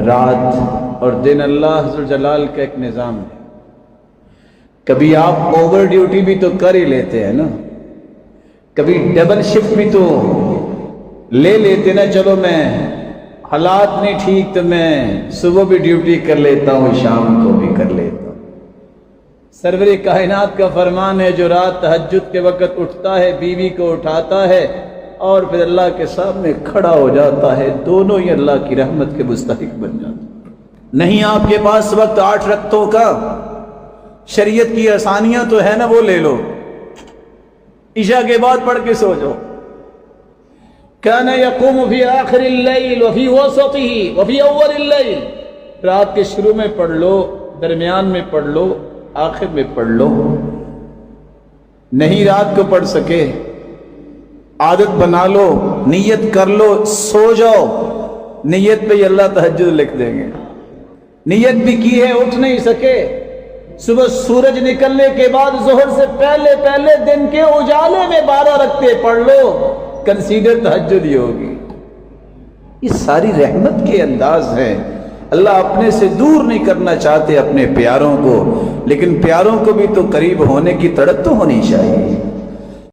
رات اور دن اللہ ذو الجلال کا ایک نظام ہے۔ کبھی آپ اوور ڈیوٹی بھی تو کر ہی لیتے ہیں نا، کبھی ڈبل شفٹ بھی تو لے لیتے نا، چلو میں حالات نہیں ٹھیک تو میں صبح بھی ڈیوٹی کر لیتا ہوں، شام کو بھی کر لیتا ہوں۔ سرور کائنات کا فرمان ہے، جو رات تہجد کے وقت اٹھتا ہے، بیوی کو اٹھاتا ہے اور پھر اللہ کے سامنے کھڑا ہو جاتا ہے، دونوں ہی اللہ کی رحمت کے مستحق بن جاتے ہیں۔ نہیں آپ کے پاس وقت 8 رکعتوں کا، شریعت کی آسانیاں تو ہے نا، وہ لے لو، عشاء کے بعد پڑھ کے سو جاؤ۔ کان یقوم فی آخر اللیل وفی وسطہ وفی اول اللیل، رات کے شروع میں پڑھ لو، درمیان میں پڑھ لو، آخر میں پڑھ لو۔ نہیں رات کو پڑھ سکے، عادت بنا لو، نیت کر لو، سو جاؤ، نیت پہ ہی اللہ تہجد لکھ دیں گے۔ نیت بھی کی ہے، اٹھ نہیں سکے، صبح سورج نکلنے کے بعد ظہر سے پہلے دن کے اجالے میں 12 رکعتیں پڑھ لو، کنسیڈر تہجد ہی ہوگی۔ یہ ساری رحمت کے انداز ہیں۔ اللہ اپنے سے دور نہیں کرنا چاہتے اپنے پیاروں کو، لیکن پیاروں کو بھی تو قریب ہونے کی تڑپ تو ہونی چاہیے۔